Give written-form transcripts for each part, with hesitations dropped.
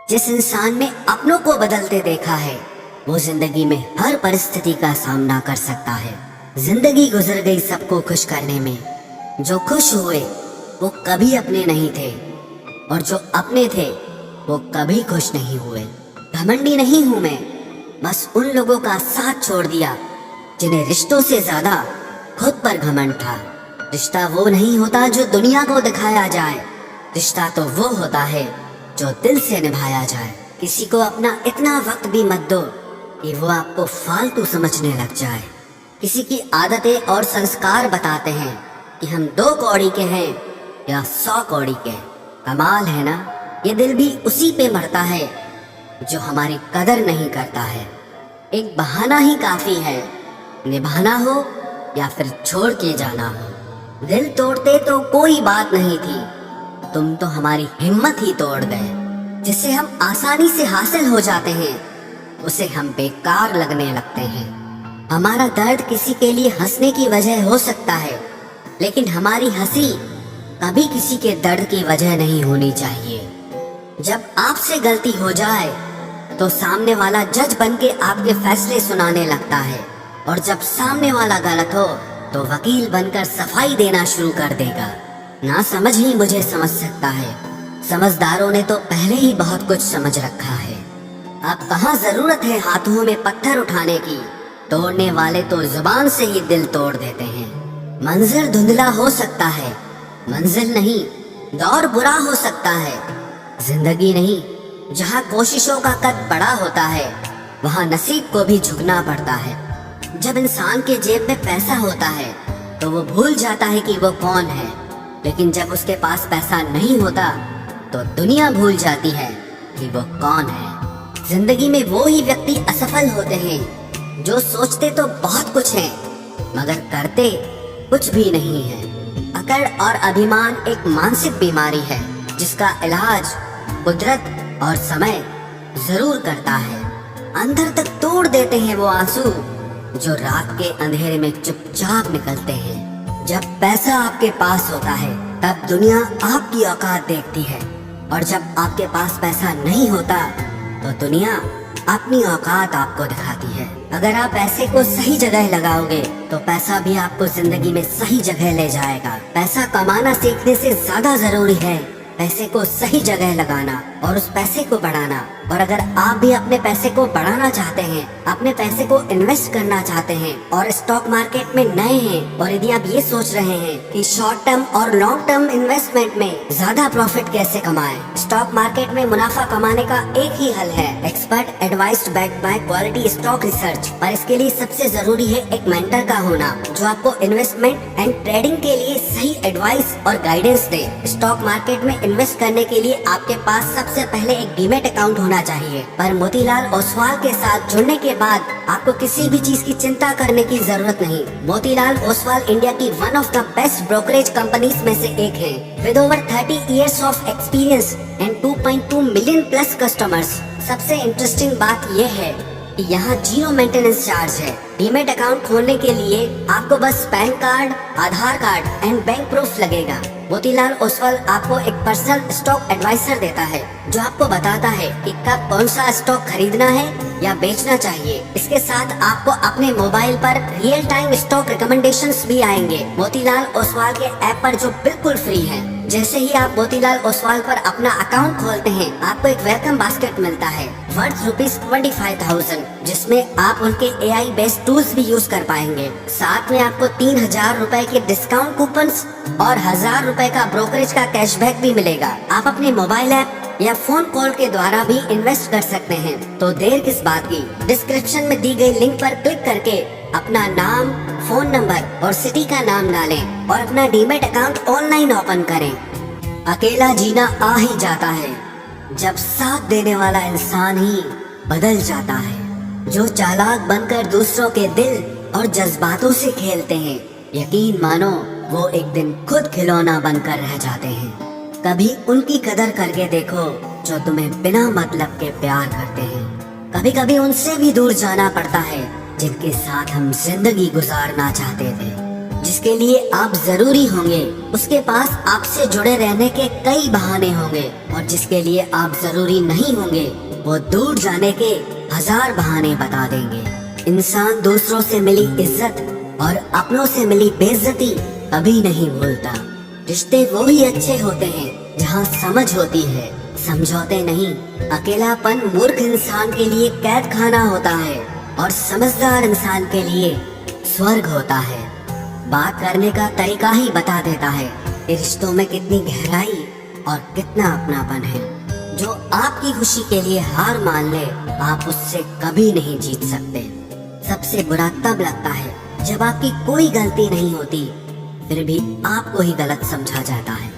जिस इंसान ने अपनों को बदलते देखा है वो जिंदगी में हर परिस्थिति का सामना कर सकता है। जिंदगी गुजर गई सबको खुश करने में। जो खुश हुए वो कभी अपने नहीं थे और जो अपने थे वो कभी खुश नहीं हुए। घमंडी नहीं हूं मैं, बस उन लोगों का साथ छोड़ दिया जिन्हें रिश्तों से ज्यादा खुद पर घमंड था। रिश्ता वो नहीं होता जो दुनिया को दिखाया जाए, रिश्ता तो वो होता है जो दिल से निभाया जाए। किसी को अपना इतना वक्त भी मत दो कि वो आपको फालतू समझने लग जाए। किसी की आदतें और संस्कार बताते हैं कि हम 2 कौड़ी के हैं या 100 कौड़ी के। कमाल है ना, ये दिल भी उसी पे मरता है जो हमारी कदर नहीं करता है। एक बहाना ही काफी है, निभाना हो या फिर छोड़ के जाना हो। दिल तोड़ते तो कोई बात नहीं थी, तुम तो हमारी हिम्मत ही तोड़ गए। जिसे हम आसानी से हासिल हो जाते हैं उसे हम बेकार लगने लगते हैं। हमारा दर्द किसी के लिए हंसने की वजह हो सकता है, लेकिन हमारी हंसी कभी किसी के दर्द की वजह नहीं होनी चाहिए। जब आपसे गलती हो जाए तो सामने वाला जज बनके आपके फैसले सुनाने लगता है, और जब सामने वाला गलत हो तो वकील बनकर सफाई देना शुरू कर देगा। ना समझ ही मुझे समझ सकता है, समझदारों ने तो पहले ही बहुत कुछ समझ रखा है। अब कहाँ जरूरत है हाथों में पत्थर उठाने की, तोड़ने वाले तो जुबान से ही दिल तोड़ देते हैं। मंजिल धुंधला हो सकता है, मंजिल नहीं दौर बुरा हो सकता है। जिंदगी नहीं, जहाँ कोशिशों का कद बड़ा होता है वहाँ नसीब को भी झुकना पड़ता है। जब इंसान के जेब में पैसा होता है तो वो भूल जाता है कि वो कौन है, लेकिन जब उसके पास पैसा नहीं होता तो दुनिया भूल जाती है कि वो कौन है। जिंदगी में वो ही व्यक्ति असफल होते हैं जो सोचते तो बहुत कुछ है मगर करते कुछ भी नहीं है। अकड़ और अभिमान एक मानसिक बीमारी है जिसका इलाज कुदरत और समय जरूर करता है। अंदर तक तोड़ देते हैं वो आंसू जो रात के अंधेरे में चुपचाप निकलते हैं। जब पैसा आपके पास होता है तब दुनिया आपकी औकात देखती है, और जब आपके पास पैसा नहीं होता तो दुनिया अपनी औकात आपको दिखाती है। अगर आप पैसे को सही जगह लगाओगे तो पैसा भी आपको जिंदगी में सही जगह ले जाएगा। पैसा कमाना सीखने से ज्यादा जरूरी है पैसे को सही जगह लगाना और उस पैसे को बढ़ाना। और अगर आप भी अपने पैसे को बढ़ाना चाहते हैं, अपने पैसे को इन्वेस्ट करना चाहते हैं और स्टॉक मार्केट में नए हैं, और यदि आप ये सोच रहे हैं कि शॉर्ट टर्म और लॉन्ग टर्म इन्वेस्टमेंट में ज्यादा प्रॉफिट कैसे कमाएं, स्टॉक मार्केट में मुनाफा कमाने का एक ही हल है, expert advised backed by quality stock research. पर इसके लिए सबसे जरूरी है एक मेंटर का होना जो आपको इन्वेस्टमेंट एंड ट्रेडिंग के लिए सही एडवाइस और गाइडेंस दे। स्टॉक मार्केट में इन्वेस्ट करने के लिए आपके पास सबसे पहले एक डीमैट अकाउंट होना चाहिए, पर मोतीलाल ओसवाल के साथ जुड़ने के बाद आपको किसी भी चीज की चिंता करने की जरूरत नहीं। मोतीलाल ओसवाल इंडिया की one of the best brokerage companies में से एक है, with over 30 years of experience and 2.2 million plus customers. सबसे इंटरेस्टिंग बात यह है कि यहाँ 0 मेंटेनेंस चार्ज है। डीमैट अकाउंट खोलने के लिए आपको बस pan card, Aadhaar card and bank proof लगेगा। मोतीलाल ओसवाल आपको एक पर्सनल स्टॉक एडवाइजर देता है जो आपको बताता है कि कब कौन सा स्टॉक खरीदना है या बेचना चाहिए। इसके साथ आपको अपने मोबाइल पर रियल टाइम स्टॉक रिकमेंडेशंस भी आएंगे मोतीलाल ओसवाल के ऐप पर, जो बिल्कुल फ्री है। जैसे ही आप मोतीलाल ओसवाल पर अपना अकाउंट खोलते हैं आपको एक वेलकम बास्केट मिलता है वर्थ ₹25,000, जिसमें आप उनके AI बेस्ड टूल्स भी यूज कर पाएंगे। साथ में आपको 3,000 रुपए के डिस्काउंट कूपन्स और 1,000 रुपए का ब्रोकरेज का कैशबैक भी मिलेगा। आप अपने मोबाइल ऐप या फोन कॉल के द्वारा भी इन्वेस्ट कर सकते हैं। तो देर किस बात की, डिस्क्रिप्शन में दी गई लिंक पर क्लिक करके अपना नाम, फोन नंबर और सिटी का नाम डालें और अपना डीमैट अकाउंट ऑनलाइन ओपन करें। अकेला जीना आ ही जाता है जब साथ देने वाला इंसान ही बदल जाता है। जो चालाक बनकर दूसरों के दिल और जज्बातों से खेलते हैं, यकीन मानो वो एक दिन खुद खिलौना बनकर रह जाते हैं। कभी उनकी कदर करके देखो जो तुम्हें बिना मतलब के प्यार करते हैं। कभी कभी उनसे भी दूर जाना पड़ता है जिनके साथ हम जिंदगी गुजारना चाहते थे, जिसके जिसके लिए आप जरूरी होंगे उसके पास आपसे जुड़े रहने के कई बहाने होंगे, और जिसके लिए आप जरूरी नहीं होंगे वो दूर जाने के 1000 बहाने बता देंगे। इंसान दूसरों से मिली इज्जत और अपनों से मिली बेइज्जती कभी नहीं भूलता। रिश्ते वो ही अच्छे होते हैं जहाँ समझ होती है, समझौते नहीं। अकेलापन मूर्ख इंसान के लिए कैद खाना होता है और समझदार इंसान के लिए स्वर्ग होता है। बात करने का तरीका ही बता देता है कि रिश्तों में कितनी गहराई और कितना अपनापन है। जो आपकी खुशी के लिए हार मान ले, आप उससे कभी नहीं जीत सकते। सबसे बुरा तब लगता है जब आपकी कोई गलती नहीं होती फिर भी आपको ही गलत समझा जाता है।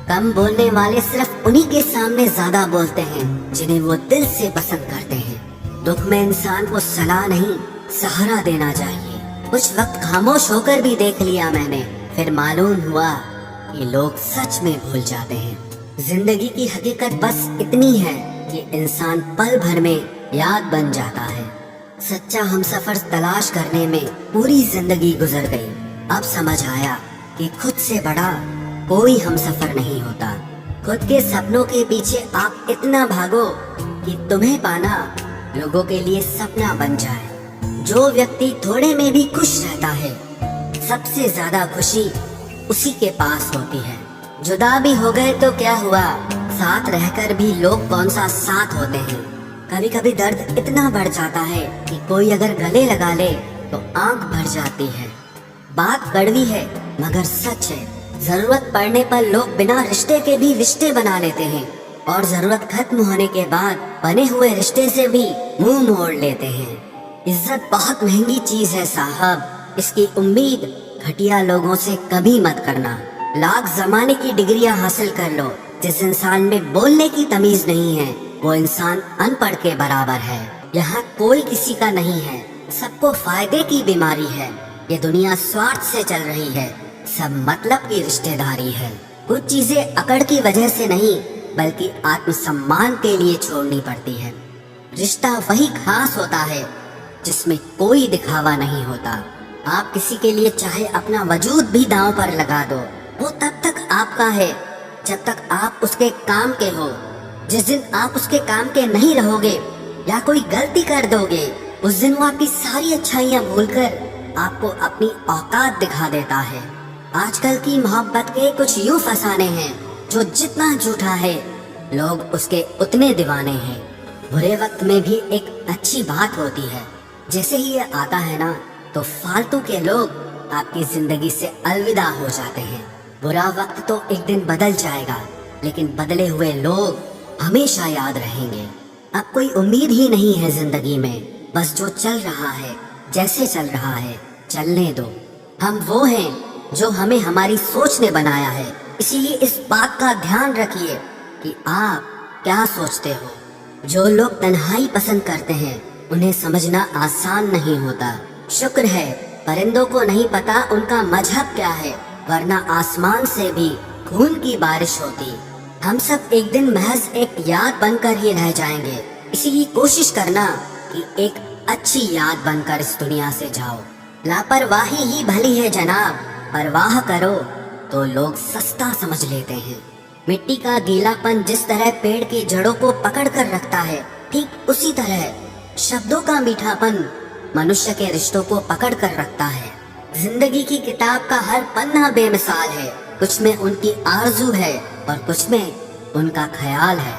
कम बोलने वाले सिर्फ उन्हीं के सामने ज्यादा बोलते हैं जिन्हें वो दिल से पसंद करते हैं। दुख में इंसान को सलाह नहीं सहारा देना चाहिए। कुछ वक्त खामोश होकर भी देख लिया मैंने, फिर मालूम हुआ कि लोग सच में भूल जाते हैं। जिंदगी की हकीकत बस इतनी है कि इंसान पल भर में याद बन जाता है। सच्चा हमसफर तलाश करने में पूरी जिंदगी गुजर गई। अब समझ आया कि खुद से बड़ा कोई हमसफर नहीं होता। खुद के सपनों के पीछे आप इतना भागो कि तुम्हें पाना लोगों के लिए सपना बन जाए। जो व्यक्ति थोड़े में भी खुश रहता है, सबसे ज्यादा खुशी उसी के पास होती है। जुदा भी हो गए तो क्या हुआ, साथ रहकर भी लोग कौन सा साथ होते हैं। कभी कभी दर्द इतना बढ़ जाता है कि कोई अगर गले लगा ले तो आंख भर जाती है। बात कड़वी है मगर सच है। जरूरत पड़ने पर लोग बिना रिश्ते के भी रिश्ते बना लेते हैं और जरूरत खत्म होने के बाद बने हुए रिश्ते से भी मुंह मोड़ लेते हैं। इज्जत बहुत महंगी चीज है साहब, इसकी उम्मीद घटिया लोगों से कभी मत करना। लाख जमाने की डिग्रियां हासिल कर लो, जिस इंसान में बोलने की तमीज नहीं है वो इंसान अनपढ़ के बराबर है। यहाँ कोई किसी का नहीं है, सबको फायदे की बीमारी है। ये दुनिया स्वार्थ से चल रही है, सब मतलब की रिश्तेदारी है। कुछ चीजें अकड़ की वजह से नहीं बल्कि आत्मसम्मान के लिए छोड़नी पड़ती है। रिश्ता वही खास होता है जिसमें कोई दिखावा नहीं होता। आप किसी के लिए चाहे अपना वजूद भी दांव पर लगा दो, वो तब तक आपका है जब तक आप उसके काम के हो। जिस दिन आप उसके काम के नहीं रहोगे या कोई गलती कर दोगे, उस दिन वो आपकी सारी अच्छाइयाँ भूलकर आपको अपनी औकात दिखा देता है। आजकल की मोहब्बत के कुछ यूं फसाने हैं जो जितना झूठा है लोग उसके उतने दीवाने हैं। बुरे वक्त में भी एक अच्छी बात होती है, जैसे ही ये आता है ना तो फालतू के लोग आपकी जिंदगी से अलविदा हो जाते हैं। बुरा वक्त तो एक दिन बदल जाएगा लेकिन बदले हुए लोग हमेशा याद रहेंगे। अब कोई उम्मीद ही नहीं है जिंदगी में, बस जो चल रहा है जैसे चल रहा है चलने दो। हम वो हैं जो हमें हमारी सोच ने बनाया है, इसीलिए इस बात का ध्यान रखिए कि आप क्या सोचते हो। जो लोग तन्हाई पसंद करते हैं उन्हें समझना आसान नहीं होता। शुक्र है परिंदों को नहीं पता उनका मजहब क्या है, वरना आसमान से भी खून की बारिश होती। हम सब एक दिन महज एक याद बनकर ही रह जाएंगे, इसीलिए कोशिश करना कि एक अच्छी याद बनकर इस दुनिया से जाओ। लापरवाही ही भली है जनाब, परवाह करो तो लोग सस्ता समझ लेते हैं। मिट्टी का गीलापन जिस तरह पेड़ की जड़ों को पकड़ कर रखता है, ठीक उसी तरह शब्दों का मीठापन मनुष्य के रिश्तों को पकड़ कर रखता है। जिंदगी की किताब का हर पन्ना बेमिसाल है, कुछ में उनकी आरजू है और कुछ में उनका ख्याल है।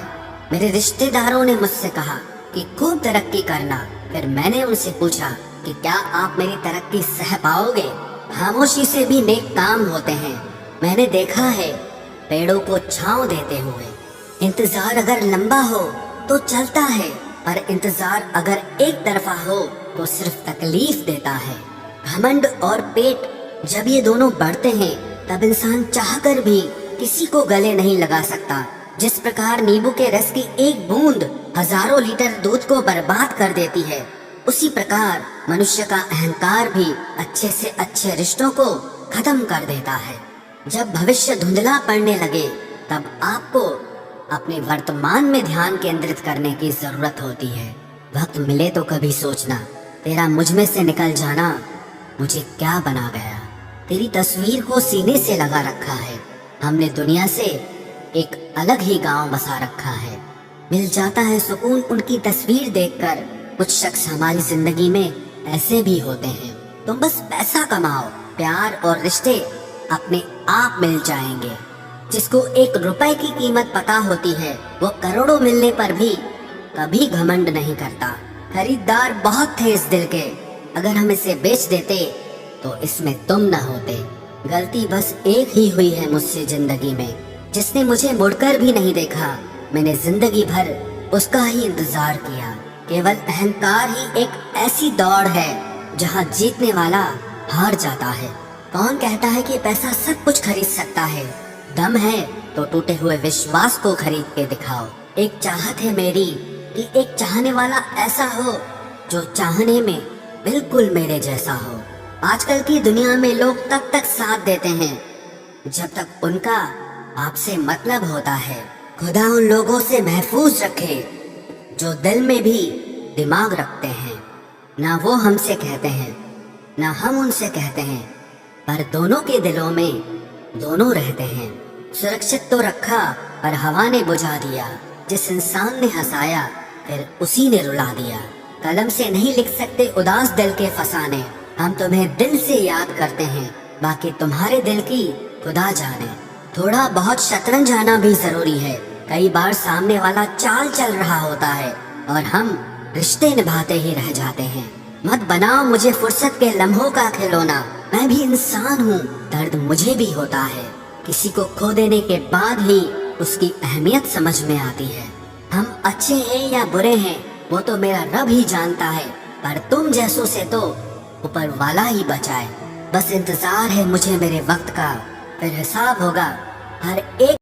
मेरे रिश्तेदारों ने मुझसे कहा कि खूब तरक्की करना, फिर मैंने उनसे पूछा कि क्या आप मेरी तरक्की सह पाओगे। खामोशी से भी नेक काम होते हैं, मैंने देखा है पेड़ों को छांव देते हुए। इंतजार अगर लंबा हो तो चलता है, पर इंतजार अगर एक तरफा हो तो सिर्फ तकलीफ देता है। घमंड और पेट जब ये दोनों बढ़ते हैं तब इंसान चाहकर भी किसी को गले नहीं लगा सकता। जिस प्रकार नींबू के रस की एक बूंद हजारों लीटर दूध को बर्बाद कर देती है, उसी प्रकार मनुष्य का अहंकार भी अच्छे से अच्छे रिश्तों को खत्म कर देता है। जब भविष्य धुंधला पड़ने लगे तब आपको अपने वर्तमान में ध्यान केंद्रित करने की जरूरत होती है। वक्त मिले तो कभी सोचना, तेरा मुझ में से निकल जाना मुझे क्या बना गया। तेरी तस्वीर को सीने से लगा रखा है। हमने दुनिया से एक अलग ही गांव बसा रखा है। मिल जाता है सुकून उनकी तस्वीर देखकर। कुछ शख्स हमारी जिंदगी में ऐसे भी होते हैं। तुम बस पैसा कमाओ, प्यार और रिश्ते अपने आप मिल जाएंगे। जिसको 1 रुपए की कीमत पता होती है वो करोड़ों मिलने पर भी कभी घमंड नहीं करता। खरीदार बहुत थे इस दिल के, अगर हम इसे बेच देते तो इसमें तुम न होते। गलती बस एक ही हुई है मुझसे जिंदगी में, जिसने मुझे मुड़कर भी नहीं देखा। मैंने जिंदगी भर उसका ही इंतजार किया। केवल अहंकार ही एक ऐसी दौड़ है जहाँ जीतने वाला हार जाता है। कौन कहता है कि पैसा सब कुछ खरीद सकता है? दम है तो टूटे हुए विश्वास को खरीद के दिखाओ। एक चाहत है मेरी कि एक चाहने वाला ऐसा हो जो चाहने में बिल्कुल मेरे जैसा हो। आजकल की दुनिया में लोग तब तक साथ देते हैं जब तक उनका आपसे मतलब होता है। खुदा उन लोगों से महफूज रखे जो दिल में भी दिमाग रखते हैं। ना वो हमसे कहते हैं ना हम उनसे कहते हैं, पर दोनों के दिलों में दोनों रहते हैं। सुरक्षित तो रखा पर हवा ने बुझा दिया। जिस इंसान ने हंसाया फिर उसी ने रुला दिया। कलम से नहीं लिख सकते उदास दिल के फसाने। हम तुम्हें दिल से याद करते हैं, बाकी तुम्हारे दिल की खुदा जाने। थोड़ा बहुत शतरंज आना भी जरूरी है। कई बार सामने वाला चाल चल रहा होता है और हम रिश्ते निभाते ही रह जाते हैं। मत बनाओ मुझे फुर्सत के लम्हों का खिलौना। मैं भी इंसान हूँ, दर्द मुझे भी होता है। किसी को खो देने के बाद ही उसकी अहमियत समझ में आती है। हम अच्छे हैं या बुरे हैं वो तो मेरा रब ही जानता है, पर तुम जैसों से तो ऊपर वाला ही बचाए। बस इंतजार है मुझे मेरे वक्त का, फिर हिसाब होगा हर एक